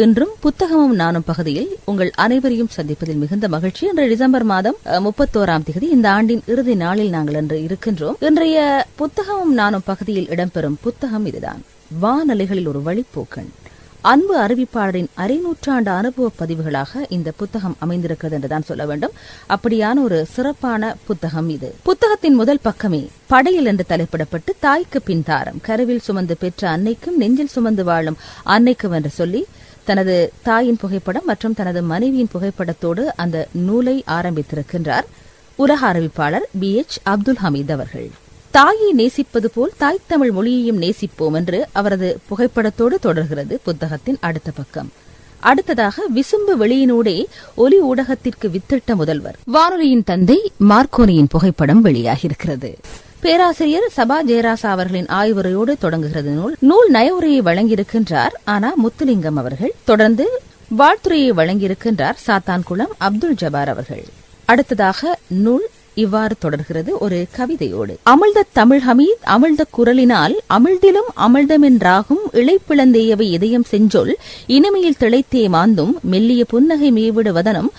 இன்றும் புத்தகமும் நானும் பகுதியில் உங்கள் அனைவரையும் சந்திப்பதில் மிகுந்த மகிழ்ச்சி. இன்று டிசம்பர் மாதம் 31ஆம் தேதி இந்த ஆண்டின் இறுதி நாளில் நாங்கள் இன்று இருக்கின்றோம். இன்றைய புத்தகமும் நானும் பகுதியில் இடம்பெறும் புத்தகம் இதுதான், வானலைகளில் ஒரு வழிப்போக்கன். அன்பு அறிவிப்பாளரின் அரை நூற்றாண்டு அனுபவ பதிவுகளாக இந்த புத்தகம் அமைந்திருக்கிறது என்றுதான் சொல்ல வேண்டும். அப்படியான ஒரு சிறப்பான புத்தகம் இது. புத்தகத்தின் முதல் பக்கமே படையல் என்று தலைப்பிடப்பட்டு தாய்க்கு பின்தாரம், கருவில் சுமந்து பெற்ற அன்னைக்கும் நெஞ்சில் சுமந்து வாழும் அன்னைக்கும் என்று சொல்லி தனது தாயின் புகைப்படம் மற்றும் தனது மனைவியின் புகைப்படத்தோடு அந்த நூலை ஆரம்பித்திருக்கின்றார் உலக அறிவிப்பாளர் BH அப்துல் ஹமீத் அவர்கள். தாயை நேசிப்பது போல் தாய் தமிழ் மொழியையும் நேசிப்போம் என்று அவரது புகைப்படத்தோடு தொடர்கிறது புத்தகத்தின் அடுத்த பக்கம். அடுத்ததாக விசும்பு வெளியினூடே ஒலி ஊடகத்திற்கு வித்திட்ட முதல்வர், வானொலியின் தந்தை மார்க்கோனியின் புகைப்படம் வெளியாகியிருக்கிறது. பேராசிரியர் சபா ஜெயராசா அவர்களின் ஆய்வுரையோடு தொடங்குகிறது நூல். நூல் நயவுரையை வழங்கியிருக்கின்றார் ஆனா முத்துலிங்கம் அவர்கள். தொடர்ந்து வாழ்த்துரையை வழங்கியிருக்கின்றார் சாத்தான்குளம் அப்துல் ஜபார் அவர்கள். அடுத்ததாக நூல் இவ்வாறு தொடர்கிறது ஒரு கவிதையோடு. அமிழ்த தமிழ் ஹமீத் அமிழ்த குரலினால் அமிழ்திலும் அமிழ்தமென்றாகும் இழைப்பிழந்தேயவை இதயம் செஞ்சொல் இனிமையில் திளைத்தே மாந்தும் மெல்லிய புன்னகை மேவிடு வதனம்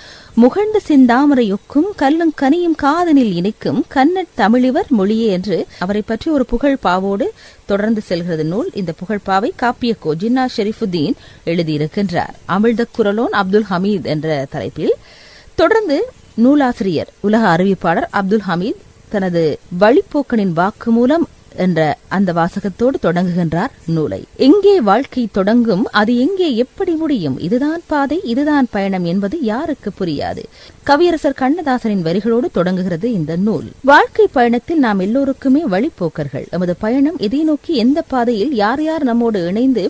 முகழ்ந்த செந்தாமரையொக்கும் கல்லும் கனியும் காதனில் இணைக்கும் கன்னட் தமிழிவர் மொழியே என்று அவரை பற்றி ஒரு புகழ் பாவோடு தொடர்ந்து செல்கிறது நூல். இந்த புகழ்பாவை காப்பியக்கோ ஜின்னா ஷெரீஃபுத்தீன் எழுதியிருக்கின்றார். அமிழ்த குரலோன் அப்துல் ஹமீத் என்ற தலைப்பில். தொடர்ந்து நூலாசிரியர் உலக அறிவிப்பாளர் அப்துல் ஹமீத் தனது வழிப்போக்கனின் வாக்குமூலம் என்ற அந்த வாசகத்தோடு தொடங்குகின்றார் நூலை. எங்கே வாழ்க்கை தொடங்கும், அது எங்கே எப்படி முடியும், இதுதான் பாதை இதுதான் பயணம் என்பது யாருக்கு புரியாது. கவியரசர் கண்ணதாசனின் வரிகளோடு தொடங்குகிறது இந்த நூல். வாழ்க்கை பயணத்தில் நாம் எல்லோருக்குமே வழிப்போக்கர்கள். நமது பயணம் எதை நோக்கி, எந்த பாதையில் யார் யார் நம்மோடு இணைந்து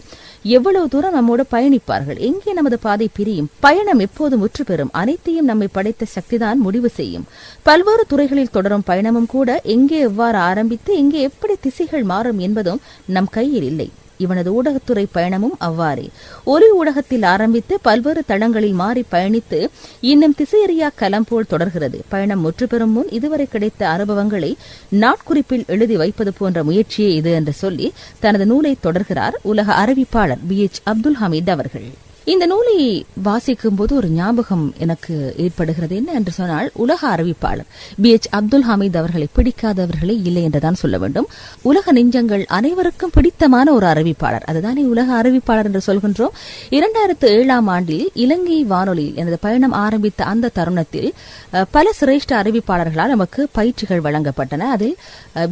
எவ்வளவு தூரம் நம்மோடு பயணிப்பார்கள், எங்கே நமது பாதை பிரியும், பயணம் எப்போது முற்று பெறும், அனைத்தையும் நம்மை படைத்த சக்திதான் முடிவு செய்யும். பல்வேறு துறைகளில் தொடரும் பயணமும் கூட எங்கே எவ்வாறு ஆரம்பித்து எங்கே எப்படி திசைகள் மாறும் என்பதும் நம் கையில் இல்லை. இவனது ஊடகத்துறை பயணமும் அவ்வாறே. ஒலி ஊடகத்தில் ஆரம்பித்து பல்வேறு தளங்களில் மாறி பயணித்து இன்னும் திசையறியா களம் போல் தொடர்கிறது. பயணம் முற்று பெறும் முன் இதுவரை கிடைத்த அனுபவங்களை நாட்குறிப்பில் எழுதி வைப்பது போன்ற முயற்சியே இது என்று சொல்லி தனது நூலை தொடர்கிறார் உலக அறிவிப்பாளர் BH அப்துல் ஹமீத் அவர்கள். இந்த நூலை வாசிக்கும் போது ஒரு ஞாபகம் எனக்கு ஏற்படுகிறது. என்ன என்று சொன்னால், உலக அறிவிப்பாளர் BH அப்துல் ஹமீத் அவர்களை பிடிக்காதவர்களே இல்லை என்றுதான் சொல்ல வேண்டும். உலக நெஞ்சங்கள் அனைவருக்கும் பிடித்தமான ஒரு அறிவிப்பாளர், அதுதானே உலக அறிவிப்பாளர் என்று சொல்கின்றோம். 2007ஆம் ஆண்டில் இலங்கை வானொலியில் எனது பயணம் ஆரம்பித்த அந்த தருணத்தில் பல சிரேஷ்ட அறிவிப்பாளர்களால் நமக்கு பயிற்சிகள் வழங்கப்பட்டன. அதில்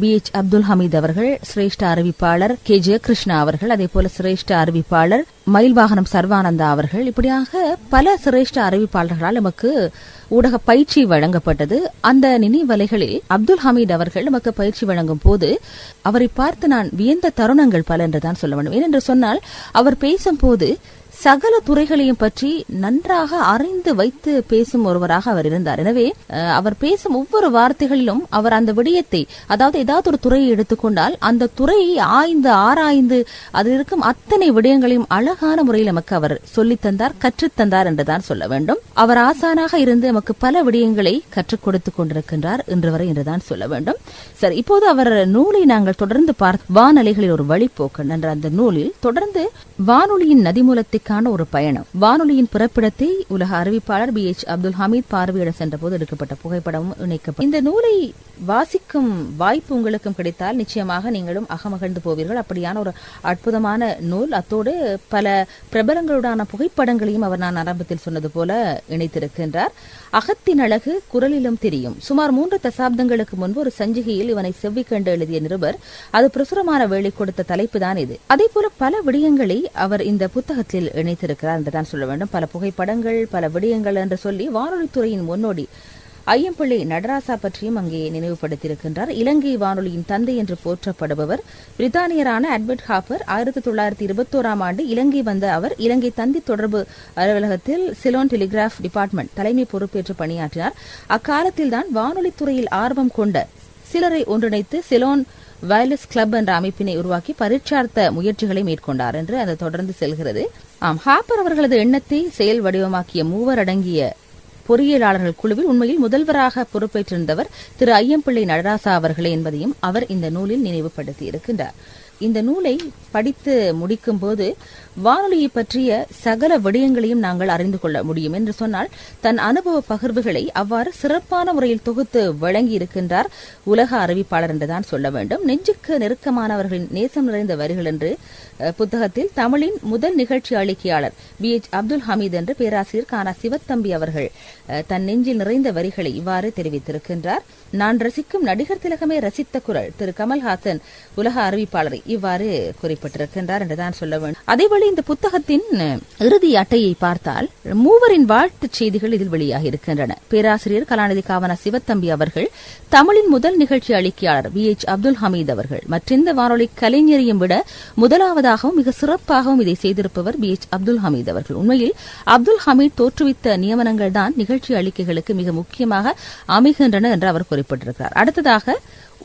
BH அப்துல் ஹமீத் அவர்கள், சிரேஷ்ட அறிவிப்பாளர் KJ கிருஷ்ணா அவர்கள், அதே போல சிரேஷ்ட அறிவிப்பாளர் மயில்வாகனம் சர்வானந்தா அவர்கள், இப்படியாக பல சிரேஷ்ட அறிவிப்பாளர்களால் நமக்கு ஊடக பயிற்சி வழங்கப்பட்டது. அந்த நினைவலைகளில் அப்துல் ஹமீத் அவர்கள் நமக்கு பயிற்சி வழங்கும் போது அவரை பார்த்து நான் வியந்த தருணங்கள் பல என்றுதான் சொல்ல வேண்டும். ஏனென்று சொன்னால், அவர் பேசும்போது சகல துறைகளையும் பற்றி நன்றாக அறிந்து வைத்து பேசும் ஒருவராக அவர் இருந்தார். எனவே அவர் பேசும் ஒவ்வொரு வார்த்தைகளிலும் அவர் அந்த விடயத்தை, அதாவது ஏதாவது ஒரு துறையை எடுத்துக்கொண்டால் அந்த துறையை ஆராய்ந்து அதில் இருக்கும் அத்தனை விடயங்களையும் அழகான முறையில் நமக்கு அவர் சொல்லித்தந்தார், கற்றுத்தந்தார் என்றுதான் சொல்ல வேண்டும். அவர் ஆசானாக இருந்து நமக்கு பல விடயங்களை கற்றுக் கொடுத்துக் கொண்டிருக்கின்றார் இன்று வரை என்றுதான் சொல்ல வேண்டும். சரி, இப்போது அவர் நூலை நாங்கள் தொடர்ந்து பார்த்து, வானொலிகளில் ஒரு வழிப்போக்கன் என்ற அந்த நூலில் தொடர்ந்து வானொலியின் நதிமூலத்தை ஒரு பயணம், வானொலியின் பிறப்பிடத்தை உலக அறிவிப்பாளர் BH அப்துல் ஹமீத் பார்வையிட சென்ற போது எடுக்கப்பட்ட புகைப்படமும் இணைக்கப்படும். இந்த நூலை வாசிக்கும் வாய்ப்பு உங்களுக்கும் கிடைத்தால் நிச்சயமாக நீங்களும் அகமகிழ்ந்து போவீர்கள். அப்படியான ஒரு அற்புதமான நூல். அத்தோடு பல பிரபலங்களுடான புகைப்படங்களையும் அவர் நான் ஆரம்பத்தில் சொன்னது போல இணைத்திருக்கின்றார். அகத்தின் அழகு குரலிலும் தெரியும். சுமார் 3 தசாப்தங்களுக்கு முன்பு ஒரு சஞ்சிகையில் இவனை செவ்விக்கண்டு எழுதிய நிருபர் அது பிரசுரமான வேலை கொடுத்த தலைப்பு தான் இது. அதே போல பல விடயங்களை அவர் இந்த புத்தகத்தில் இணைத்திருக்கிறார் என்றுதான் சொல்ல வேண்டும். பல புகைப்படங்கள், பல விடயங்கள் என்று சொல்லி வானொலித்துறையின் முன்னோடி ஐயம்பிள்ளை நடராசா பற்றியும் அங்கே நினைவுபடுத்தியிருக்கின்றார். இலங்கை வானொலியின் தந்தை என்று போற்றப்படுபவர் பிரித்தானியரான அட்வர்ட் ஹாப்பர். 1921ஆம் ஆண்டு இலங்கை வந்த அவர் இலங்கை தந்தி தொடர்பு அலுவலகத்தில் சிலோன் டெலிகிராஃப் டிபார்ட்மெண்ட் தலைமை பொறுப்பேற்று பணியாற்றினார். அக்காலத்தில்தான் வானொலித்துறையில் ஆர்வம் கொண்ட சிலரை ஒன்றிணைத்து சிலோன் வயர்லெஸ் கிளப் என்ற அமைப்பினை உருவாக்கி பரீட்சார்த்த முயற்சிகளை மேற்கொண்டார் என்று அது தொடர்ந்து செல்கிறது. ஹாப்பர் அவர்களது எண்ணத்தை செயல் வடிவமாக்கிய 3 அடங்கிய பொறியியலாளர்கள் குழுவில் உண்மையில் முதல்வராக பொறுப்பேற்றிருந்தவர் திரு ஐயம்பிள்ளை நடராசா அவர்களே என்பதையும் அவர் இந்த நூலில் நினைவுபடுத்தி இருக்கின்றார். இந்த நூலை படித்து முடிக்கும் போது வானொலியை பற்றிய சகல விடயங்களையும் நாங்கள் அறிந்து கொள்ள முடியும் என்று சொன்னால் தன் அனுபவ பகிர்வுகளை அவ்வாறு சிறப்பான முறையில் தொகுத்து வழங்கி இருக்கின்றார் உலக அறிவிப்பாளர் என்றுதான் சொல்ல வேண்டும். நெஞ்சுக்கு நெருக்கமானவர்களின் நேசம் நிறைந்த வரிகள் என்று புத்தகத்தில் தமிழின் முதல் நிகழ்ச்சி அளிக்கையாளர் BH அப்துல் ஹமீத் என்று பேராசிரியர் கானா சிவத்தம்பி அவர்கள் தன் நெஞ்சில் நிறைந்த வரிகளை இவ்வாறு தெரிவித்திருக்கின்றார். நான் ரசிக்கும் நடிகர் திலகமே ரசித்த குரல் திரு கமல்ஹாசன் உலக அறிவிப்பாளரை இவ்வாறு குறிப்பிட்டிருக்கின்றார் என்றுதான் சொல்ல வேண்டும். அதேவேளை இந்த புத்தகத்தின் இறுதி அட்டையை பார்த்தால் மூவரின் வாழ்த்துச் செய்திகள் இதில் வெளியாகி இருக்கின்றன. பேராசிரியர் கலாநிதி காவனா சிவத்தம்பி அவர்கள், தமிழின் முதல் நிகழ்ச்சி அளிக்கையாளர் BH அப்துல் ஹமீத் அவர்கள், மற்றெந்த வானொலி கலைஞரையும் விட முதலாவதாகவும் மிக சிறப்பாகவும் இதை செய்திருப்பவர் BH அப்துல் ஹமீத் அவர்கள். உண்மையில் அப்துல் ஹமீத் தோற்றுவித்த நியமனங்கள் தான் நிகழ்ச்சி அளிக்கைகளுக்கு மிக முக்கியமாக அமைகின்றன என்று அவர் குறிப்பிட்டிருக்கிறார். அடுத்ததாக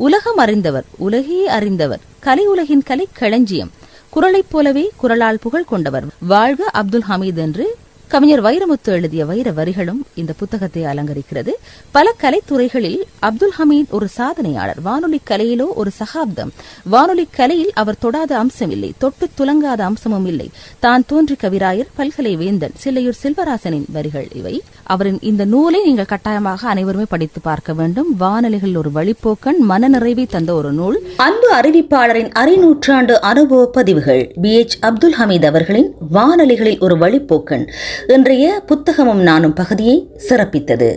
உலகம் அறிந்தவர், உலகே அறிந்தவர், கலை உலகின் கலை களஞ்சியம், குரலைப் போலவே குரலால் புகழ் கொண்டவர், வாழ்க அப்துல் ஹமீத் என்று கவிஞர் வைரமுத்து எழுதிய வைர வரிகளும் இந்த புத்தகத்தை அலங்கரிக்கிறது. பல கலைத்துறைகளில் அப்துல் ஹமீத் ஒரு சாதனையாளர். வானொலி கலையிலோ ஒரு சகாப்தம். வானொலி கலையில் அவர் தொடாத அம்சம் இல்லை, தொட்டு துலங்காத அம்சமும் இல்லை. தான் தோன்றி கவிராயர், பல்கலை வேந்தன், சில்லையூர் செல்வராசனின் வரிகள் இவை. அவரின் இந்த நூலை நீங்கள் கட்டாயமாக அனைவருமே படித்து பார்க்க வேண்டும். வானொலிகள் ஒரு வழிப்போக்கன், மனநிறைவை தந்த ஒரு நூல். அன்பு அறிவிப்பாளரின் அரைநூற்றாண்டு அனுபவ பதிவுகள் BH அப்துல் ஹமீத் அவர்களின் வானொலிகளில் ஒரு வழிப்போக்கன் இன்றைய புத்தகமும் நானும் பகுதியை சிறப்பித்தது.